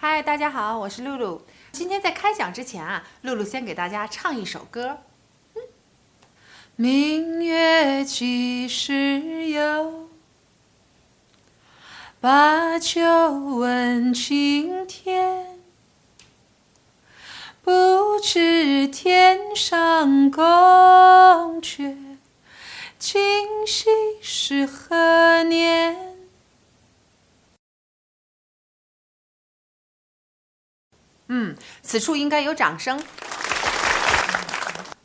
嗨，大家好，我是露露。今天在开讲之前啊，露露先给大家唱一首歌。明月几时有？把酒问青天。不知天上宫阙，今夕是何年？此处应该有掌声。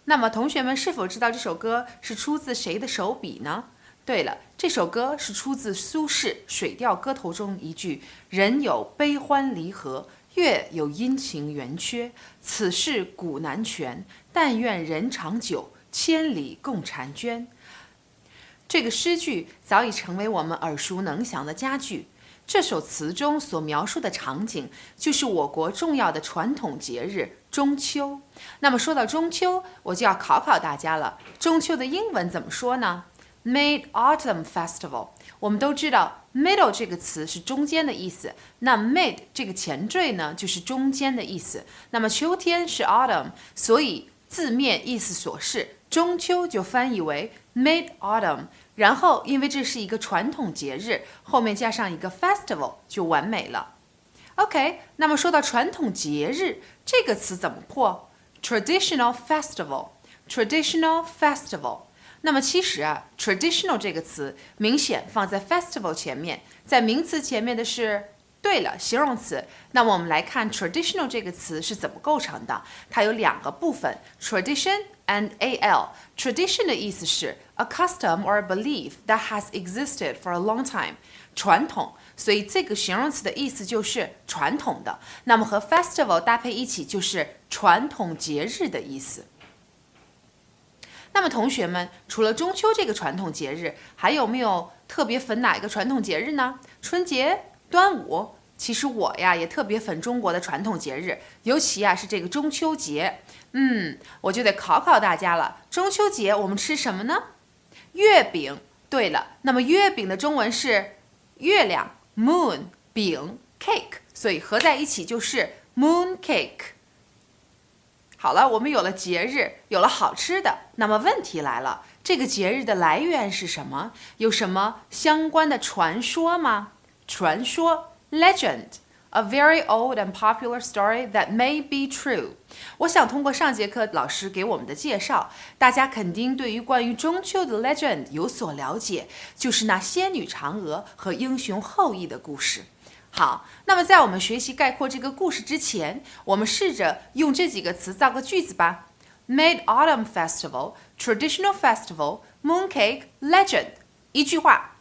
那么同学们是否知道这首歌是出自谁的手笔呢？对了，这首歌是出自苏轼《水调歌头》中一句“人有悲欢离合，月有阴晴圆缺，此事古难全。但愿人长久，千里共婵娟。”这个诗句早已成为我们耳熟能详的佳句。这首词中所描述的场景，就是我国重要的传统节日中秋。那么说到中秋，我就要考考大家了。中秋的英文怎么说呢？ Mid-Autumn Festival。 我们都知道 middle 这个词是中间的意思，那 mid 这个前缀呢，就是中间的意思。那么秋天是 autumn， 所以字面意思所示，中秋就翻译为 mid-autumn。然后因为这是一个传统节日，后面加上一个 festival 就完美了。 OK， 那么说到传统节日这个词怎么破？ Traditional Festival。 Traditional Festival。 那么其实啊 traditional 这个词明显放在 festival 前面，在名词前面的是对了形容词。那么我们来看 traditional 这个词是怎么构成的。它有两个部分， tradition and al。tradition 的意思是 a custom or a belief that has existed for a long time， 传统，所以这个形容词的意思就是传统的。那么和 festival 搭配一起就是传统节日的意思。那么同学们，除了中秋这个传统节日，还有没有特别粉哪一个传统节日呢？春节、端午？其实我呀也特别粉中国的传统节日，尤其啊是这个中秋节。我就得考考大家了。中秋节我们吃什么呢？月饼。对了，那么月饼的中文是月亮 moon， 饼 cake， 所以合在一起就是 moon cake。好了，我们有了节日，有了好吃的，那么问题来了，这个节日的来源是什么？有什么相关的传说吗？传说 legend， a very old and popular story that may be true。 我想通过上节课老师给我们的介绍，大家肯定对于关于中秋的 legend 有所了解，就是那仙女嫦娥和英雄后羿的故事。好，那么在我们学习概括这个故事之前，我们试着用这几个词造个句子吧。 Mid-Autumn Festival, Traditional Festival, Mooncake, Legend。 一句话。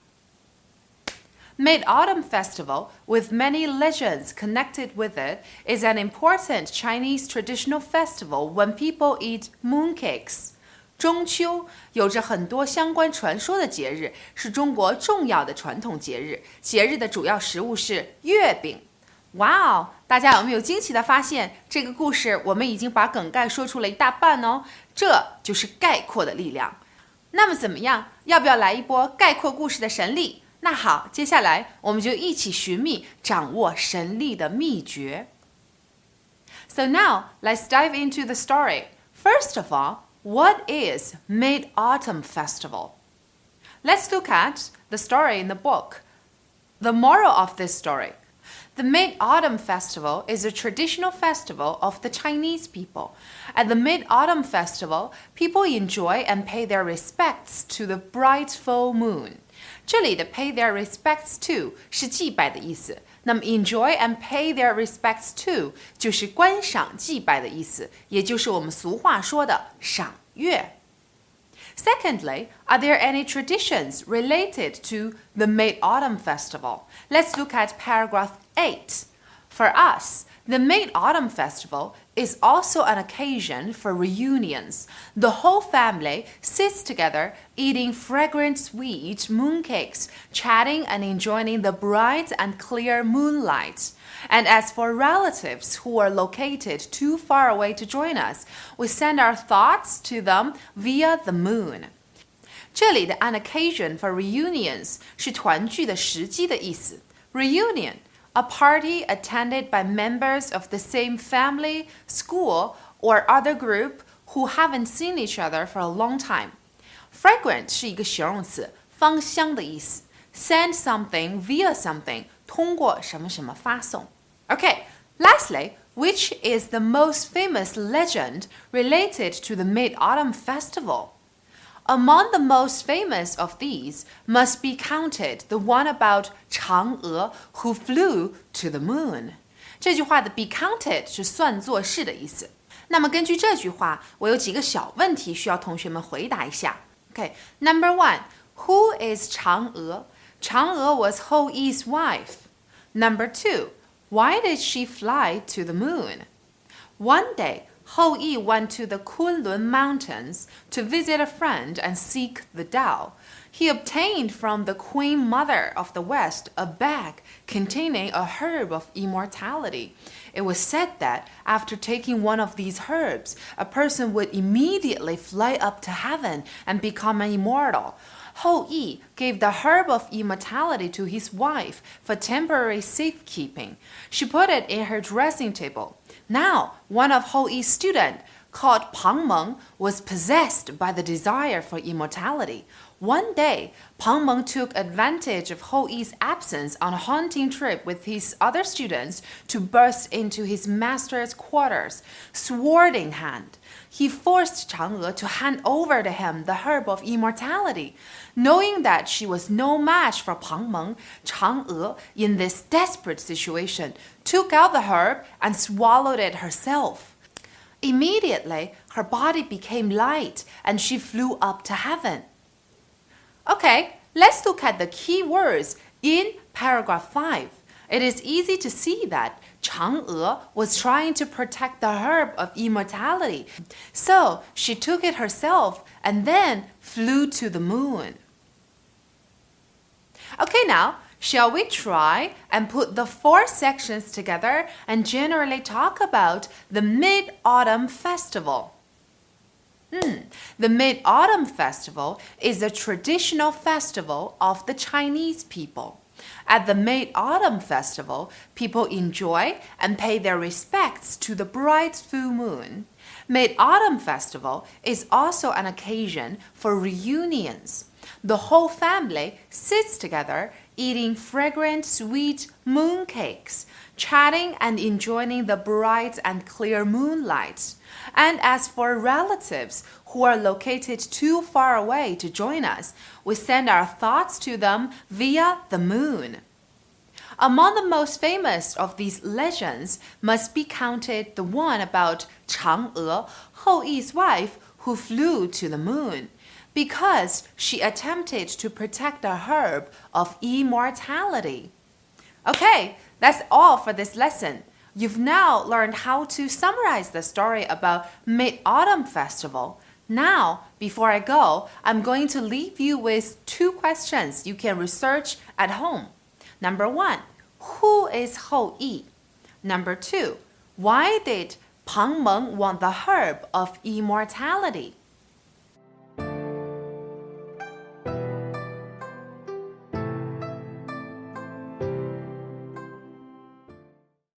Mid-Autumn Festival, with many legends connected with it, is an important Chinese traditional festival when people eat mooncakes。中秋有着很多相关传说的节日，是中国重要的传统节日。节日的主要食物是月饼。哇哦，大家有没有惊奇的发现，这个故事我们已经把梗概说出了一大半哦，这就是概括的力量。那么怎么样，要不要来一波概括故事的神力？那好，接下来我们就一起寻觅掌握神力的秘诀。 So now let's dive into the story. First of all,What is Mid-Autumn Festival? Let's look at the story in the book. The moral of this story. The Mid-Autumn Festival is a traditional festival of the Chinese people. At the Mid-Autumn Festival, people enjoy and pay their respects to the bright full moon. 这里的 pay their respects to 是祭拜的意思，那么 enjoy and pay their respects to 就是观赏祭拜的意思，也就是我们俗话说的赏月。Secondly, are there any traditions related to the Mid-Autumn Festival? Let's look at paragraph 8. For us, the Mid-Autumn Festival is also an occasion for reunions. The whole family sits together eating fragrant sweet mooncakes, chatting and enjoying the bright and clear moonlight. And as for relatives who are located too far away to join us, we send our thoughts to them via the moon. 这里的 an occasion for reunions 是团聚的时机的意思。Reunion a party attended by members of the same family, school, or other group who haven't seen each other for a long time. Fragrant 是一个形容词，芳香的意思。Send something via something， 通过什么什么发送。Okay, lastly, which is the most famous legend related to the Mid-Autumn Festival? Among the most famous of these must be counted the one about Chang'e who flew to the moon. 这句话的 be counted 是算作是的意思。那么根据这句话，我有几个小问题需要同学们回答一下。Okay, number one, who is Chang'e? Chang'e was Hou Yi's wife. Number two, why did she fly to the moon? One day, Hou Yi went to the Kunlun Mountains to visit a friend and seek the Tao. He obtained from the Queen Mother of the West a bag containing a herb of immortality. It was said that after taking one of these herbs, a person would immediately fly up to heaven and become an immortal. Hou Yi gave the herb of immortality to his wife for temporary safekeeping. She put it in her dressing table. Now, one of Hou Yi's students, called Pang Meng, was possessed by the desire for immortality. One day, Pang Meng took advantage of Hou Yi's absence on a hunting trip with his other students to burst into his master's quarters, sword in hand. He forced Chang'e to hand over to him the herb of immortality. Knowing that she was no match for Pang Meng, Chang'e, in this desperate situation, took out the herb and swallowed it herself. Immediately, her body became light and she flew up to heaven. Okay, let's look at the key words in paragraph 5. It is easy to see that Chang'e was trying to protect the herb of immortality, so she took it herself and then flew to the moon. Okay, now, shall we try and put the 4 sections together and generally talk about the Mid-Autumn Festival? The Mid-Autumn Festival is a traditional festival of the Chinese people. At the Mid-Autumn Festival, people enjoy and pay their respects to the bright full moon. Mid-Autumn Festival is also an occasion for reunions. The whole family sits together eating fragrant sweet moon cakes, chatting and enjoying the bright and clear moonlight. And as for relatives who are located too far away to join us, we send our thoughts to them via the moon. Among the most famous of these legends must be counted the one about Chang'e, Hou Yi's wife, who flew to the moon, because she attempted to protect the herb of immortality. Okay, that's all for this lesson. You've now learned how to summarize the story about Mid-Autumn Festival. Now, before I go, I'm going to leave you with 2 questions you can research at home. Number 1, who is Hou Yi? Number 2, why did Pang Meng want the herb of immortality?